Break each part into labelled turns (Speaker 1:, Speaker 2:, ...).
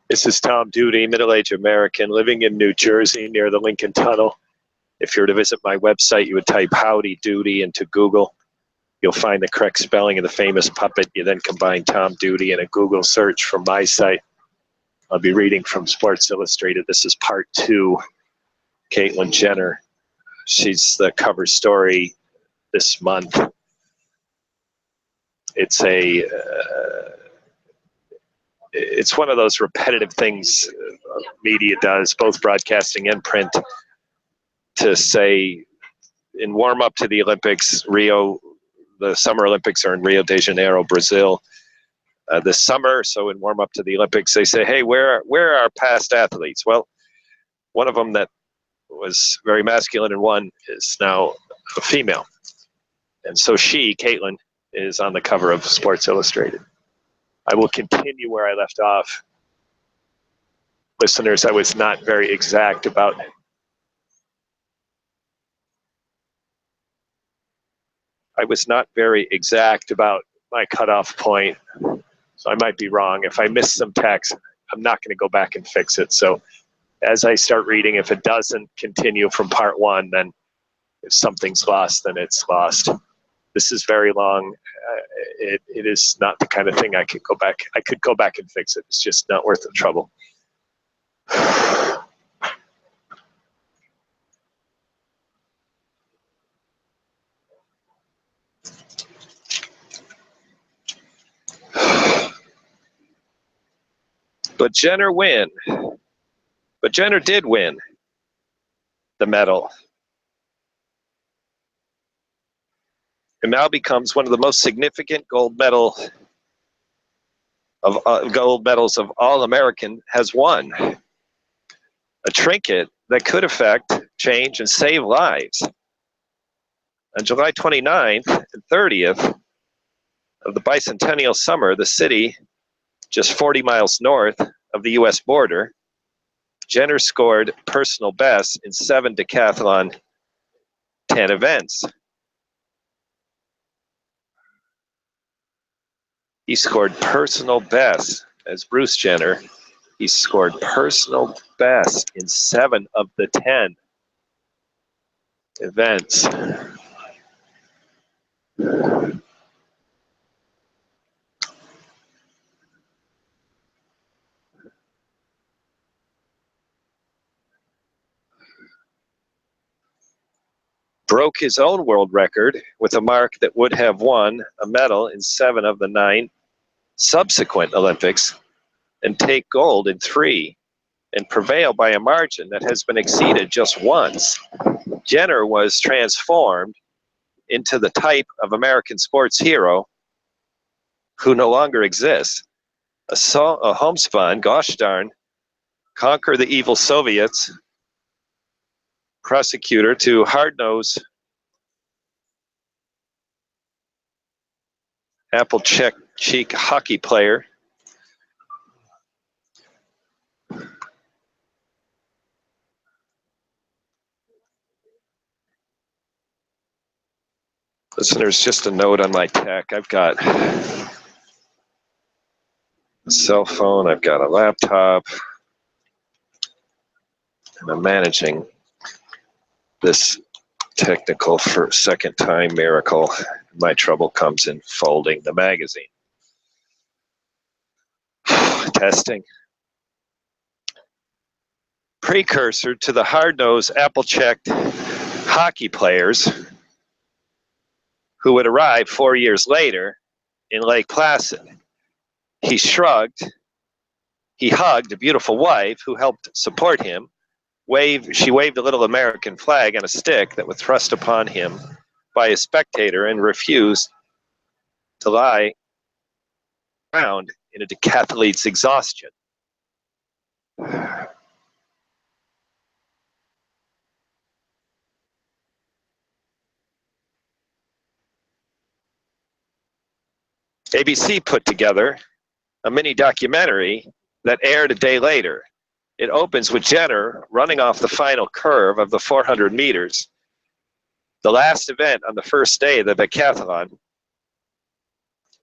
Speaker 1: This is Tom Doody, middle-aged American, living in New Jersey near the Lincoln Tunnel. If you were to visit my website, you would type Howdy Doody into Google. You'll find the correct spelling of the famous puppet. You then combine Tom Doody in a Google search from my site. I'll be reading from Sports Illustrated. This is part 2, Caitlyn Jenner. She's the cover story this month. It's one of those repetitive things media does, both broadcasting and print, to say in warm up to the Olympics, the Summer Olympics are in Rio de Janeiro, Brazil, this summer. So in warm up to the Olympics, they say, hey, where are our past athletes? Well, one of them that was very masculine and won is now a female. And so she, Caitlyn, is on the cover of Sports Illustrated. I will continue where I left off. Listeners, I was not very exact about my cutoff point, so I might be wrong. If I miss some text, I'm not going to go back and fix it. So as I start reading, if it doesn't continue from part 1, then if something's lost, then it's lost. This is very long. It is not the kind of thing I could go back and fix it. It's just not worth the trouble. But Jenner did win the medal. And now becomes one of the most significant gold medals of all American has won. A trinket that could affect, change, and save lives. On July 29th and 30th of the bicentennial summer, the city, just 40 miles north of the U.S. border, Jenner scored personal bests in 7 decathlon 10 events. He scored personal bests as Bruce Jenner. He scored personal bests in 7 of the 10 events. Broke his own world record with a mark that would have won a medal in 7 of the 9 subsequent Olympics, and take gold in 3, and prevail by a margin that has been exceeded just once. Jenner was transformed into the type of American sports hero who no longer exists. A homespun, gosh darn, conquer the evil Soviets, prosecutor to hard-nosed apple cheek hockey player. Listeners, just a note on my tech. I've got a cell phone, I've got a laptop, and I'm managing this technical for second time miracle. My trouble comes in folding the magazine. Testing. Precursor to the hard-nosed, apple-checked hockey players who would arrive 4 years later in Lake Placid. He shrugged. He hugged a beautiful wife who helped support him. She waved a little American flag on a stick that was thrust upon him by a spectator, and refused to lie around in a decathlete's exhaustion. ABC put together a mini documentary that aired a day later. It opens with Jenner running off the final curve of the 400 meters, the last event on the first day of the decathlon,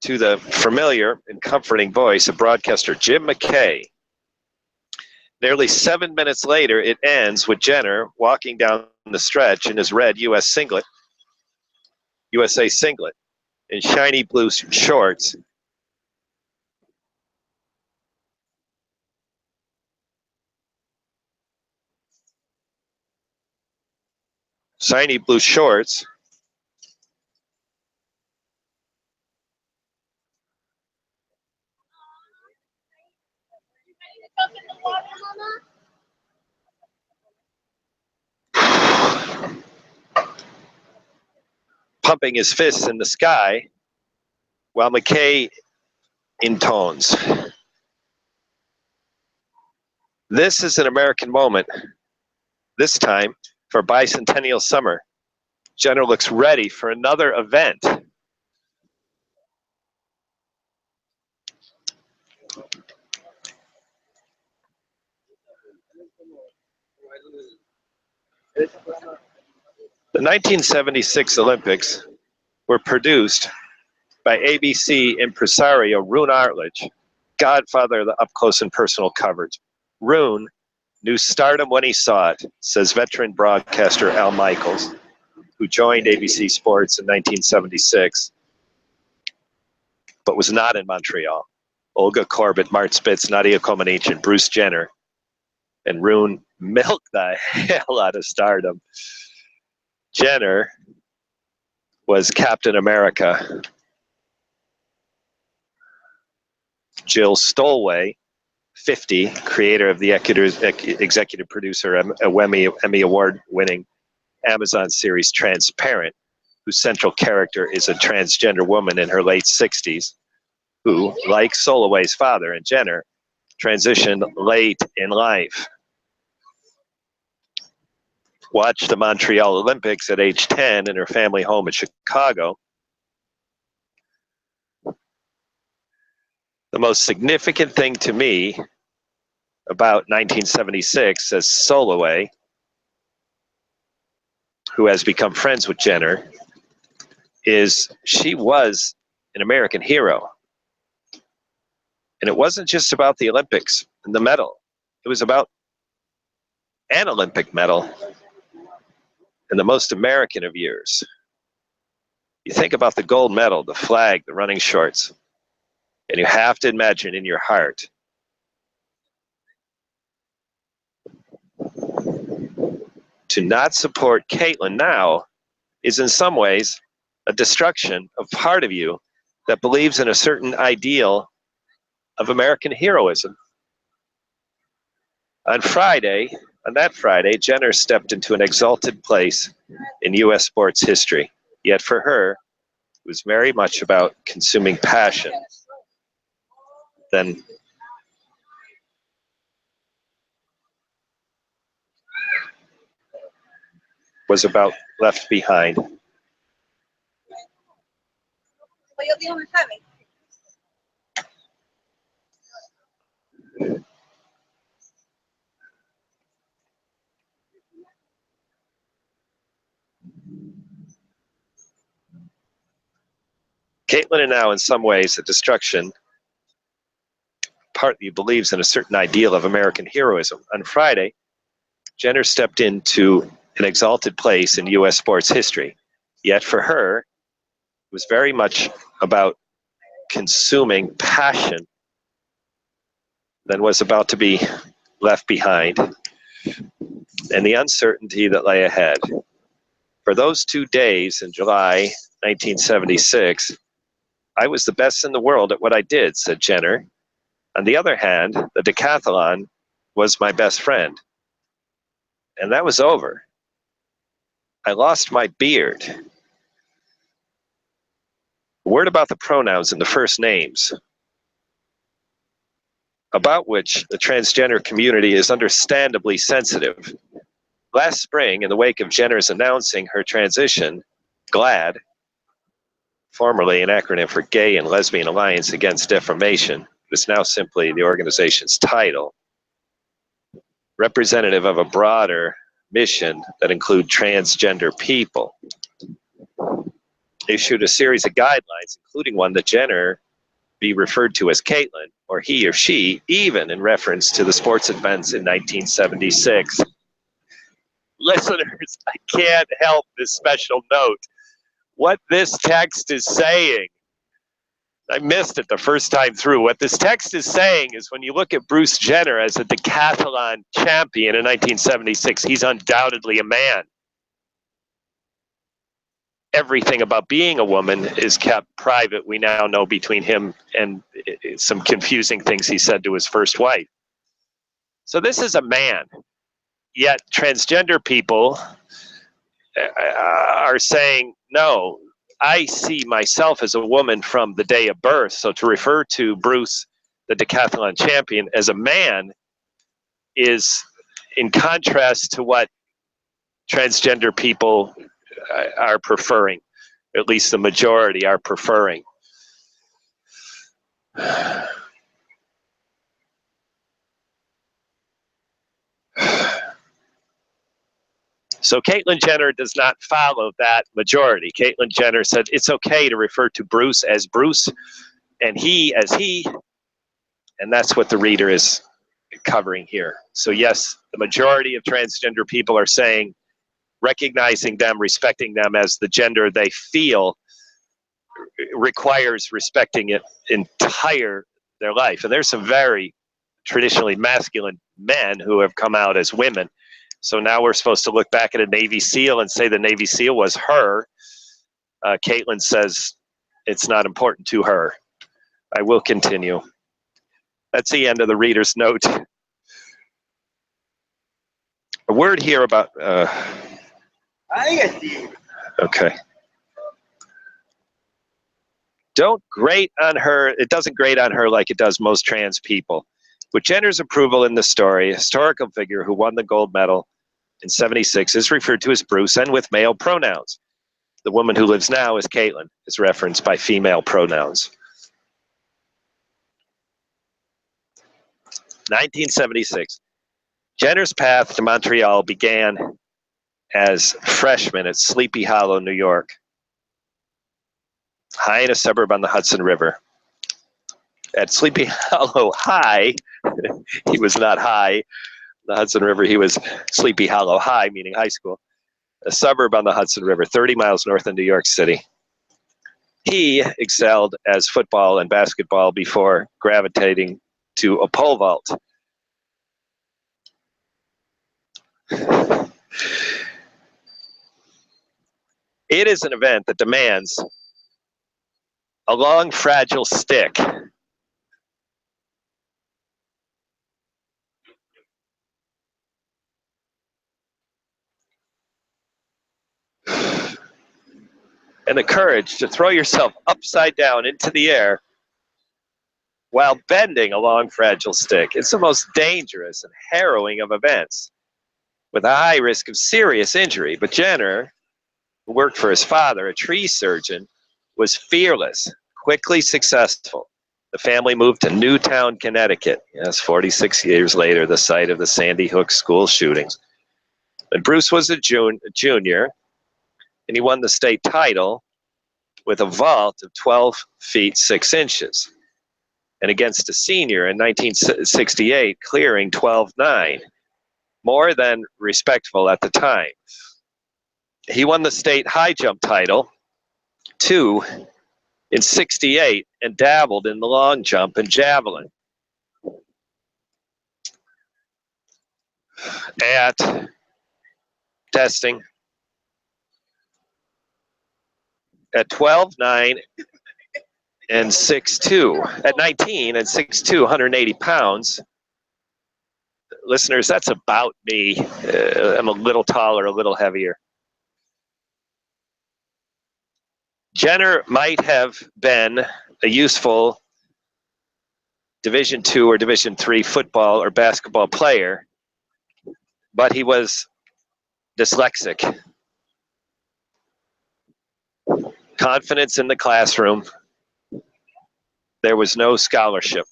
Speaker 1: to the familiar and comforting voice of broadcaster Jim McKay. Nearly 7 minutes later, it ends with Jenner walking down the stretch in his red USA singlet, in shiny blue shorts. Shiny blue shorts. Pumping his fists in the sky while McKay intones. This is an American moment. This time for bicentennial summer. Jenner looks ready for another event. The 1976 Olympics were produced by ABC impresario Roone Arledge, godfather of the up-close and personal coverage. Roone knew stardom when he saw it, says veteran broadcaster Al Michaels, who joined ABC Sports in 1976, but was not in Montreal. Olga Korbut, Mart Spitz, Nadia Comaneci, and Bruce Jenner. And Roone milked the hell out of stardom. Jenner was Captain America. Jill Stolway, 50, creator of the executive producer, Emmy Award-winning Amazon series Transparent, whose central character is a transgender woman in her late 60s, who, like Soloway's father and Jenner, transitioned late in life. Watched the Montreal Olympics at age 10 in her family home in Chicago. The most significant thing to me about 1976, says Soloway, who has become friends with Jenner, is she was an American hero. And it wasn't just about the Olympics and the medal. It was about an Olympic medal and the most American of years. You think about the gold medal, the flag, the running shorts, and you have to imagine in your heart to not support Caitlyn now is in some ways a destruction of part of you that believes in a certain ideal of American heroism. On that Friday, Jenner stepped into an exalted place in U.S. sports history. Yet for her, it was very much about consuming passion than was about left behind. Caitlyn is now in some ways a destruction, partly believes in a certain ideal of American heroism. On Friday, Jenner stepped into an exalted place in U.S. sports history. Yet for her, it was very much about consuming passion than was about to be left behind and the uncertainty that lay ahead. For those 2 days in July 1976, I was the best in the world at what I did, said Jenner. On the other hand, the decathlon was my best friend. And that was over. I lost my beard. A word about the pronouns and the first names, about which the transgender community is understandably sensitive. Last spring, in the wake of Jenner's announcing her transition, GLAAD, formerly an acronym for Gay and Lesbian Alliance Against Defamation, is now simply the organization's title, representative of a broader mission that include transgender people, issued a series of guidelines, including one that Jenner be referred to as Caitlyn, or he or she, even in reference to the sports events in 1976. Listeners, I can't help this special note. What this text is saying, I missed it the first time through. What this text is saying is when you look at Bruce Jenner as a decathlon champion in 1976, he's undoubtedly a man. Everything about being a woman is kept private. We now know between him and some confusing things he said to his first wife. So this is a man. Yet transgender people are saying, no, I see myself as a woman from the day of birth. So to refer to Bruce, the decathlon champion, as a man is in contrast to what transgender people are preferring, at least the majority are preferring. So Caitlyn Jenner does not follow that majority. Caitlyn Jenner said it's okay to refer to Bruce as Bruce and he as he, and that's what the reader is covering here. So yes, the majority of transgender people are saying, recognizing them, respecting them as the gender they feel requires respecting it entire their life. And there's some very traditionally masculine men who have come out as women. So now we're supposed to look back at a Navy SEAL and say the Navy SEAL was her. Caitlyn says it's not important to her. I will continue. That's the end of the reader's note. A word here about... okay. Don't grate on her. It doesn't grate on her like it does most trans people. With Jenner's approval in the story, a historical figure who won the gold medal in '76 is referred to as Bruce and with male pronouns. The woman who lives now as Caitlyn is referenced by female pronouns. 1976. Jenner's path to Montreal began as freshman at Sleepy Hollow, New York, high in a suburb on the Hudson River. At Sleepy Hollow High, he was not high. The Hudson River, he was Sleepy Hollow High, meaning high school, a suburb on the Hudson River, 30 miles north of New York City. He excelled as football and basketball before gravitating to a pole vault. It is an event that demands a long, fragile stick. And the courage to throw yourself upside down into the air while bending a long, fragile stick. It's the most dangerous and harrowing of events, with a high risk of serious injury. But Jenner, who worked for his father, a tree surgeon, was fearless, quickly successful. The family moved to Newtown, Connecticut. Yes, 46 years later, the site of the Sandy Hook school shootings. And Bruce was a junior, and he won the state title with a vault of 12 feet 6 inches. And against a senior in 1968, clearing 12.9, more than respectful at the time. He won the state high jump title, 2 in '68, and dabbled in the long jump and javelin. At testing, at 12.9 and 6'2", at 19 and 6'2", 180 pounds. Listeners, that's about me. I'm a little taller, a little heavier. Jenner might have been a useful Division II or Division III football or basketball player, but he was dyslexic. Confidence in the classroom. There was no scholarship.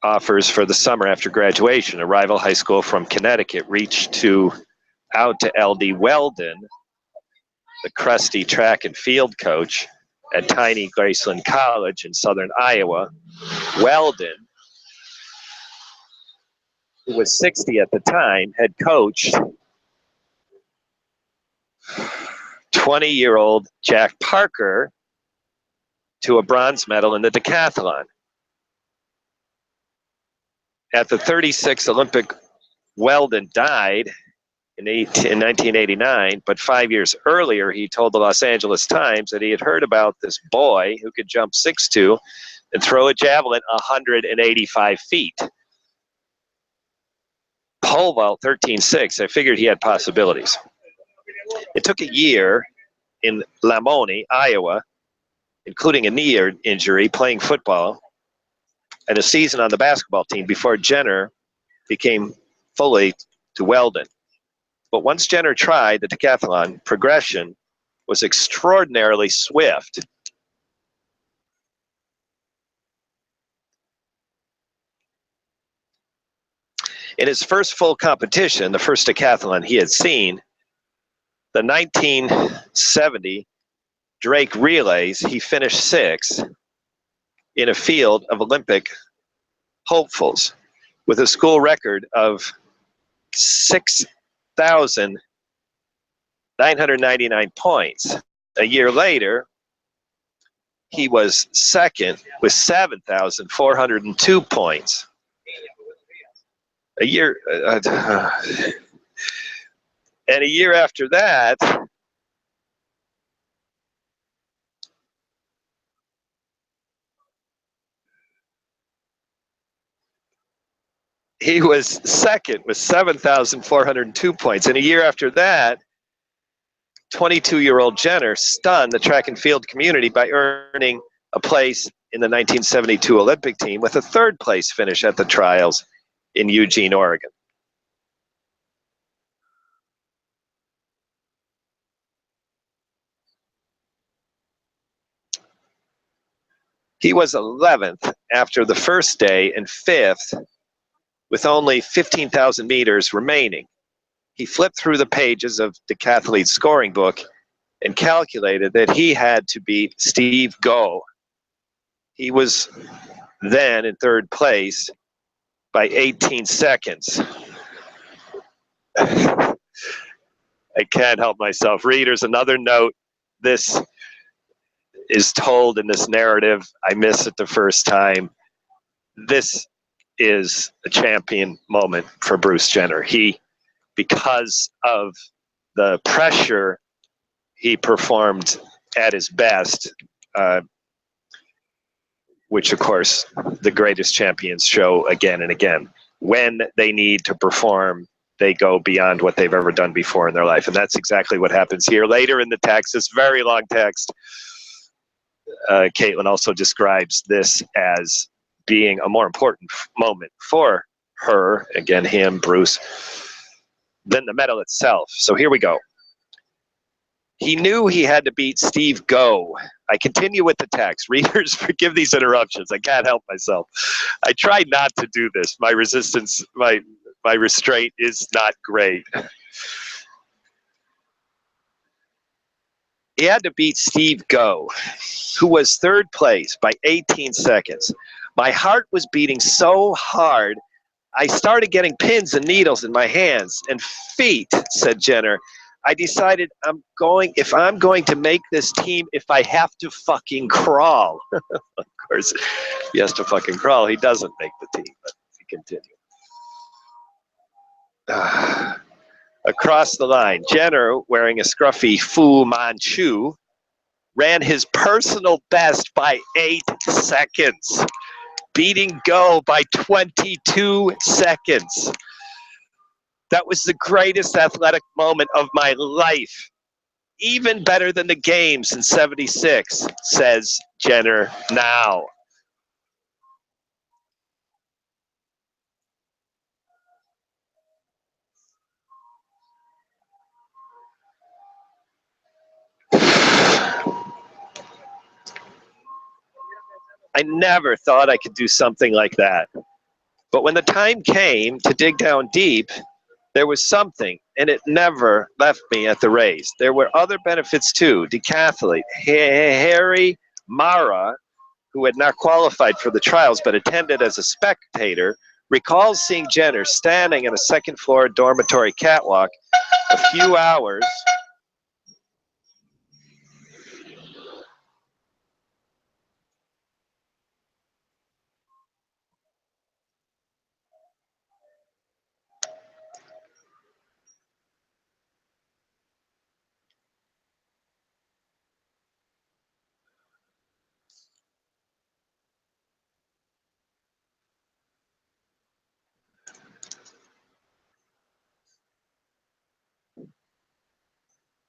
Speaker 1: Offers for the summer after graduation. A rival high school from Connecticut reached out to LD Weldon the crusty track and field coach at tiny Graceland College in southern Iowa. Weldon, who was 60 at the time, had coached 20-year-old Jack Parker to a bronze medal in the decathlon. At the 36th Olympic, Weldon died in 1989, but 5 years earlier, he told the Los Angeles Times that he had heard about this boy who could jump 6'2" and throw a javelin 185 feet. Pole vault 13.6, I figured he had possibilities. It took a year in Lamoni, Iowa, including a knee injury, playing football, and a season on the basketball team before Jenner became fully to Weldon. But once Jenner tried the decathlon, progression was extraordinarily swift. In his first full competition, the first decathlon he had seen, the 1970 Drake Relays, he finished 6th in a field of Olympic hopefuls with a school record of 6,999 points. A year later, he was 2nd with 7,402 points. And a year after that, he was 2nd with 7,402 points. And a year after that, 22-year-old Jenner stunned the track and field community by earning a place in the 1972 Olympic team with a 3rd place finish at the trials in Eugene, Oregon. He was 11th after the first day and 5th with only 15,000 meters remaining. He flipped through the pages of Decathlete's scoring book and calculated that he had to beat Steve Goh. He was then in 3rd place by 18 seconds. I can't help myself. Readers, another note, this is told in this narrative. I missed it the first time. This is a champion moment for Bruce Jenner. Because of the pressure, he performed at his best, which of course the greatest champions show again and again. When they need to perform, they go beyond what they've ever done before in their life. And that's exactly what happens here. Later in the text, this very long text, Caitlyn also describes this as being a more important moment for her, again, him, Bruce, than the medal itself. So here we go. He knew he had to beat Steve Goh. I continue with the text. Readers, forgive these interruptions. I can't help myself. I try not to do this. My resistance, my restraint is not great. He had to beat Steve Goh, who was 3rd place by 18 seconds. My heart was beating so hard, I started getting pins and needles in my hands and feet, said Jenner. I decided if I'm going to make this team, if I have to fucking crawl. Of course, he has to fucking crawl. He doesn't make the team, but he continued. Across the line, Jenner, wearing a scruffy Fu Manchu, ran his personal best by 8 seconds, beating Goh by 22 seconds. That was the greatest athletic moment of my life. Even better than the games in '76, says Jenner now. I never thought I could do something like that. But when the time came to dig down deep, There was something, and it never left me at the race. There were other benefits too. Decathlete Harry Mara, who had not qualified for the trials but attended as a spectator, recalls seeing Jenner standing on a second-floor dormitory catwalk a few hours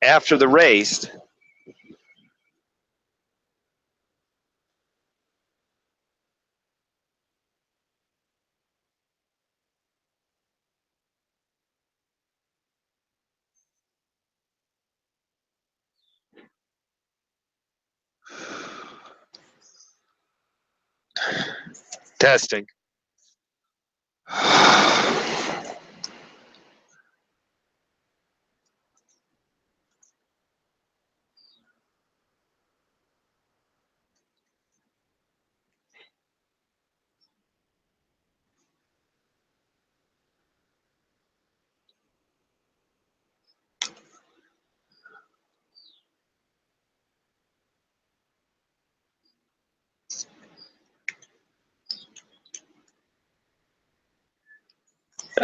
Speaker 1: after the race. Testing.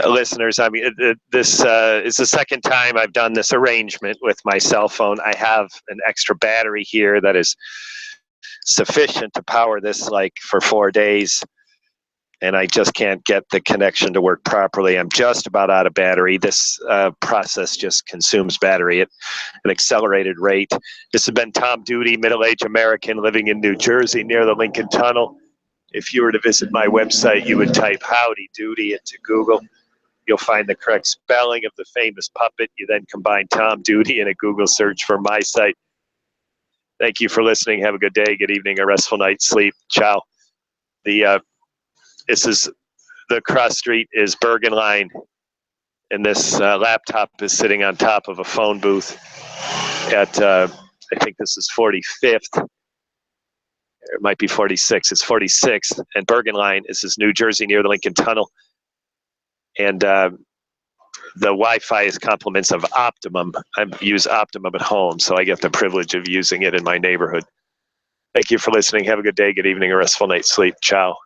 Speaker 1: Listeners, I mean, this is the second time I've done this arrangement with my cell phone. I have an extra battery here that is sufficient to power this like for 4 days, and I just can't get the connection to work properly. I'm just about out of battery. This process just consumes battery at an accelerated rate. This has been Tom Doody, middle-aged American living in New Jersey near the Lincoln Tunnel. If you were to visit my website, you would type Howdy Doody into Google. You'll find the correct spelling of the famous puppet. You then combine Tom Doody in a Google search for my site. Thank you for listening. Have a good day, good evening, a restful night's sleep. Ciao. This is the cross street is Bergen Line, and this laptop is sitting on top of a phone booth at I think this is 45th. It might be 46. It's 46th, and Bergen Line. This is New Jersey near the Lincoln Tunnel, and the Wi-Fi is compliments of Optimum. I use Optimum at home, so I get the privilege of using it in my neighborhood. Thank you for listening. Have a good day, good evening, a restful night's sleep. Ciao.